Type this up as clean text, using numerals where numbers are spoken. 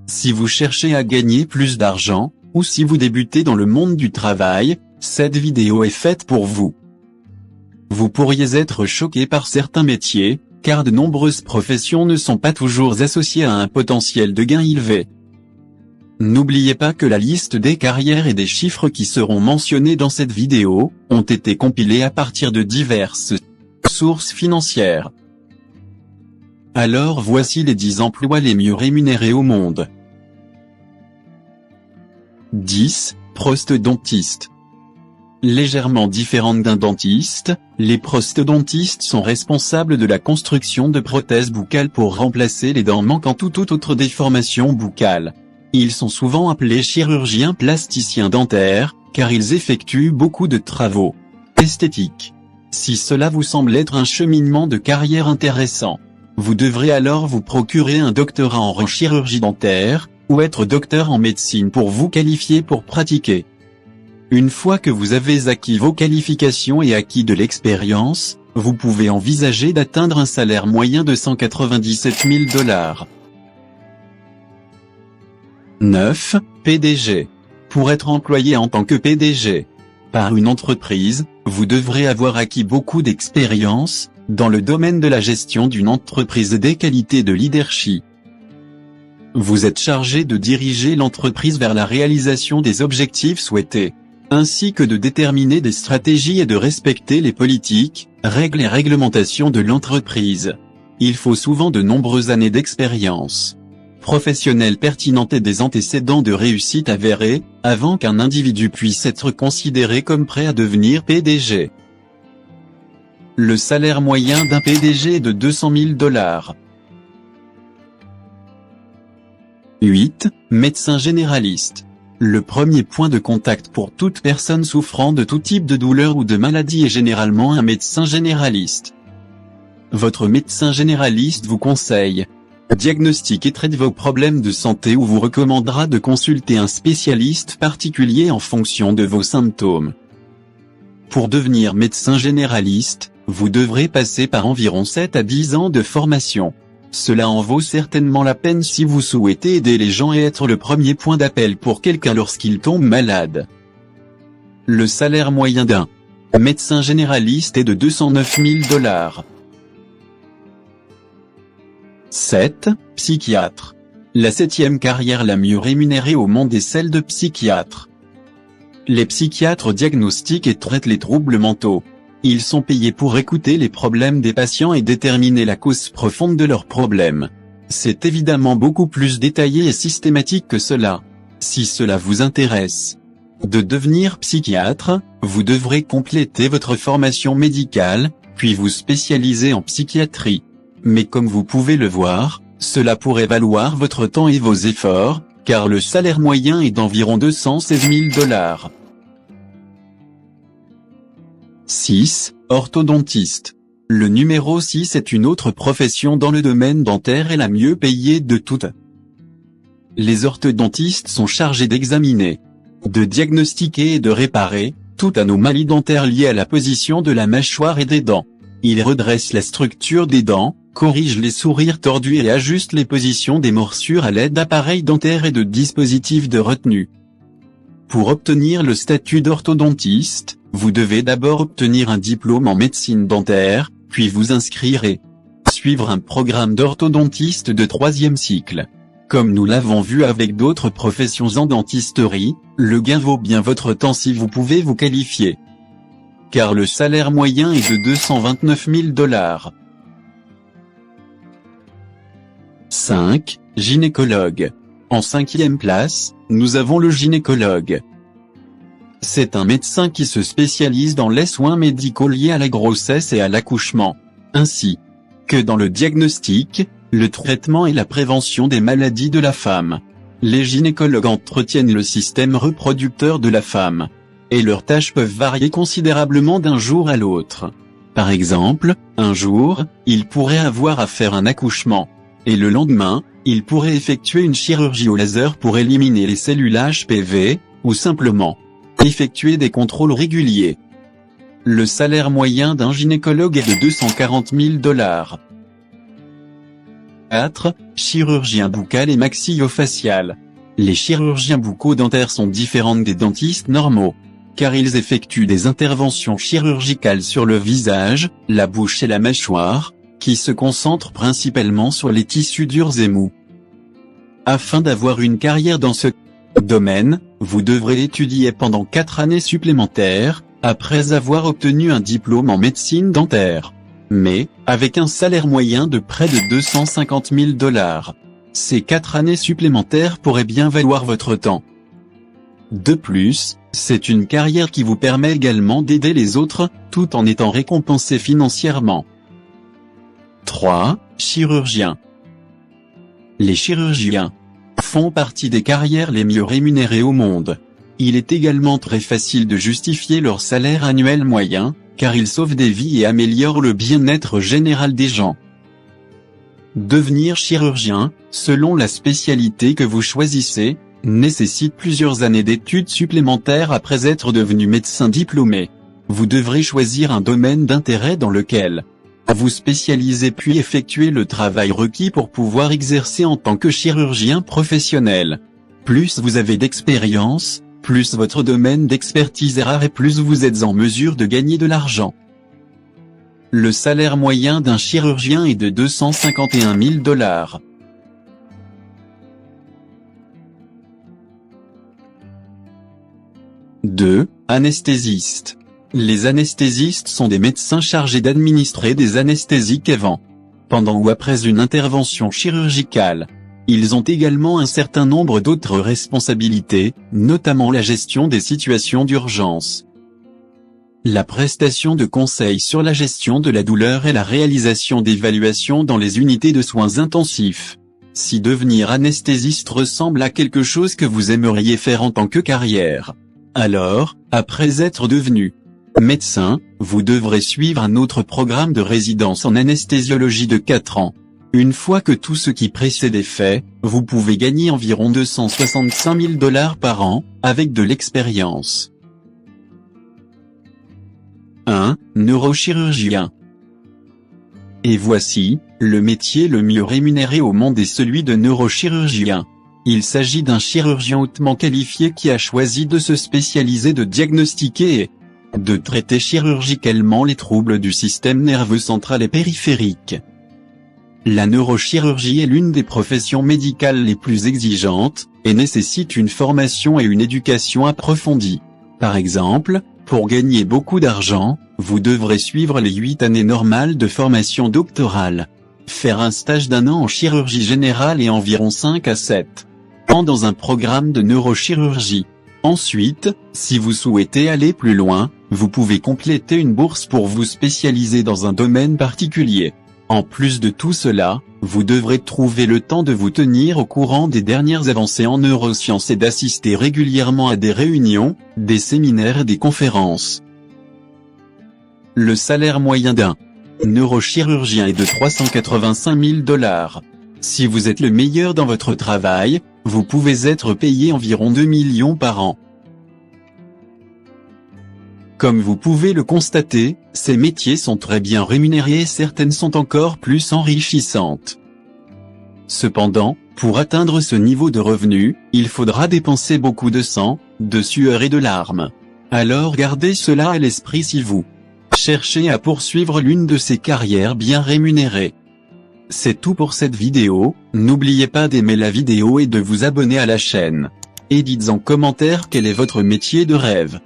Si vous cherchez à gagner plus d'argent, ou si vous débutez dans le monde du travail, cette vidéo est faite pour vous. Vous pourriez être choqué par certains métiers, car de nombreuses professions ne sont pas toujours associées à un potentiel de gain élevé. N'oubliez pas que la liste des carrières et des chiffres qui seront mentionnés dans cette vidéo, ont été compilés à partir de diverses sources financières. Alors voici les 10 emplois les mieux rémunérés au monde. 10. Prosthodontiste. Légèrement différente d'un dentiste, les prosthodontistes sont responsables de la construction de prothèses buccales pour remplacer les dents manquantes ou toute autre déformation buccale. Ils sont souvent appelés chirurgiens plasticiens dentaires, car ils effectuent beaucoup de travaux esthétiques. Si cela vous semble être un cheminement de carrière intéressant, vous devrez alors vous procurer un doctorat en chirurgie dentaire, ou être docteur en médecine pour vous qualifier pour pratiquer. Une fois que vous avez acquis vos qualifications et acquis de l'expérience, vous pouvez envisager d'atteindre un salaire moyen de 197 000 $. 9. PDG. Pour être employé en tant que PDG par une entreprise, vous devrez avoir acquis beaucoup d'expérience dans le domaine de la gestion d'une entreprise et des qualités de leadership. Vous êtes chargé de diriger l'entreprise vers la réalisation des objectifs souhaités, ainsi que de déterminer des stratégies et de respecter les politiques, règles et réglementations de l'entreprise. Il faut souvent de nombreuses années d'expérience professionnelle pertinente et des antécédents de réussite avérés, avant qu'un individu puisse être considéré comme prêt à devenir PDG. Le salaire moyen d'un PDG est de 200 000 $. 8. Médecin généraliste. Le premier point de contact pour toute personne souffrant de tout type de douleur ou de maladie est généralement un médecin généraliste. Votre médecin généraliste vous conseille, diagnostique et traite vos problèmes de santé ou vous recommandera de consulter un spécialiste particulier en fonction de vos symptômes. Pour devenir médecin généraliste, vous devrez passer par environ 7 à 10 ans de formation. Cela en vaut certainement la peine si vous souhaitez aider les gens et être le premier point d'appel pour quelqu'un lorsqu'il tombe malade. Le salaire moyen d'un médecin généraliste est de 209 000 $. 7. Psychiatre. La 7e carrière la mieux rémunérée au monde est celle de psychiatre. Les psychiatres diagnostiquent et traitent les troubles mentaux. Ils sont payés pour écouter les problèmes des patients et déterminer la cause profonde de leurs problèmes. C'est évidemment beaucoup plus détaillé et systématique que cela. Si cela vous intéresse de devenir psychiatre, vous devrez compléter votre formation médicale, puis vous spécialiser en psychiatrie. Mais comme vous pouvez le voir, cela pourrait valoir votre temps et vos efforts, car le salaire moyen est d'environ 216 000 $. 6. Orthodontiste. Le numéro 6 est une autre profession dans le domaine dentaire et la mieux payée de toutes. Les orthodontistes sont chargés d'examiner, de diagnostiquer et de réparer toute anomalie dentaire liée à la position de la mâchoire et des dents. Ils redressent la structure des dents, corrigent les sourires tordus et ajustent les positions des morsures à l'aide d'appareils dentaires et de dispositifs de retenue. Pour obtenir le statut d'orthodontiste, vous devez d'abord obtenir un diplôme en médecine dentaire, puis vous inscrire et suivre un programme d'orthodontiste de 3e cycle. Comme nous l'avons vu avec d'autres professions en dentisterie, le gain vaut bien votre temps si vous pouvez vous qualifier. Car le salaire moyen est de 229 000 $. 5. Gynécologue. En 5e place, nous avons le gynécologue. C'est un médecin qui se spécialise dans les soins médicaux liés à la grossesse et à l'accouchement, ainsi que dans le diagnostic, le traitement et la prévention des maladies de la femme. Les gynécologues entretiennent le système reproducteur de la femme, et leurs tâches peuvent varier considérablement d'un jour à l'autre. Par exemple, un jour, ils pourraient avoir à faire un accouchement, et le lendemain, ils pourraient effectuer une chirurgie au laser pour éliminer les cellules HPV, ou simplement effectuer des contrôles réguliers. Le salaire moyen d'un gynécologue est de 240 000 $. 4. Chirurgien buccal et maxillofacial. Les chirurgiens bucco-dentaires sont différents des dentistes normaux, car ils effectuent des interventions chirurgicales sur le visage, la bouche et la mâchoire, qui se concentrent principalement sur les tissus durs et mous. Afin d'avoir une carrière dans ce domaine, vous devrez étudier pendant 4 années supplémentaires, après avoir obtenu un diplôme en médecine dentaire. Mais, avec un salaire moyen de près de 250 000 $. Ces 4 années supplémentaires pourraient bien valoir votre temps. De plus, c'est une carrière qui vous permet également d'aider les autres, tout en étant récompensé financièrement. 3. Chirurgien. Les chirurgiens font partie des carrières les mieux rémunérées au monde. Il est également très facile de justifier leur salaire annuel moyen, car ils sauvent des vies et améliorent le bien-être général des gens. Devenir chirurgien, selon la spécialité que vous choisissez, nécessite plusieurs années d'études supplémentaires après être devenu médecin diplômé. Vous devrez choisir un domaine d'intérêt dans lequel vous spécialiser puis effectuer le travail requis pour pouvoir exercer en tant que chirurgien professionnel. Plus vous avez d'expérience, plus votre domaine d'expertise est rare et plus vous êtes en mesure de gagner de l'argent. Le salaire moyen d'un chirurgien est de 251 000 $. 2. Anesthésiste. Les anesthésistes sont des médecins chargés d'administrer des anesthésiques avant, pendant ou après une intervention chirurgicale. Ils ont également un certain nombre d'autres responsabilités, notamment la gestion des situations d'urgence, la prestation de conseils sur la gestion de la douleur et la réalisation d'évaluations dans les unités de soins intensifs. Si devenir anesthésiste ressemble à quelque chose que vous aimeriez faire en tant que carrière, alors, après être devenu médecin, vous devrez suivre un autre programme de résidence en anesthésiologie de 4 ans. Une fois que tout ce qui précède est fait, vous pouvez gagner environ 265 000 $ par an, avec de l'expérience. 1. Neurochirurgien. Et voici, le métier le mieux rémunéré au monde est celui de neurochirurgien. Il s'agit d'un chirurgien hautement qualifié qui a choisi de se spécialiser de diagnostiquer et de traiter chirurgicalement les troubles du système nerveux central et périphérique. La neurochirurgie est l'une des professions médicales les plus exigeantes, et nécessite une formation et une éducation approfondie. Par exemple, pour gagner beaucoup d'argent, vous devrez suivre les 8 années normales de formation doctorale, faire un stage d'1 an en chirurgie générale et environ 5 à 7 ans dans un programme de neurochirurgie. Ensuite, si vous souhaitez aller plus loin, vous pouvez compléter une bourse pour vous spécialiser dans un domaine particulier. En plus de tout cela, vous devrez trouver le temps de vous tenir au courant des dernières avancées en neurosciences et d'assister régulièrement à des réunions, des séminaires et des conférences. Le salaire moyen d'un neurochirurgien est de 385 000 $. Si vous êtes le meilleur dans votre travail, vous pouvez être payé environ 2 millions par an. Comme vous pouvez le constater, ces métiers sont très bien rémunérés et certaines sont encore plus enrichissantes. Cependant, pour atteindre ce niveau de revenu, il faudra dépenser beaucoup de sang, de sueur et de larmes. Alors gardez cela à l'esprit si vous cherchez à poursuivre l'une de ces carrières bien rémunérées. C'est tout pour cette vidéo, n'oubliez pas d'aimer la vidéo et de vous abonner à la chaîne. Et dites en commentaire quel est votre métier de rêve.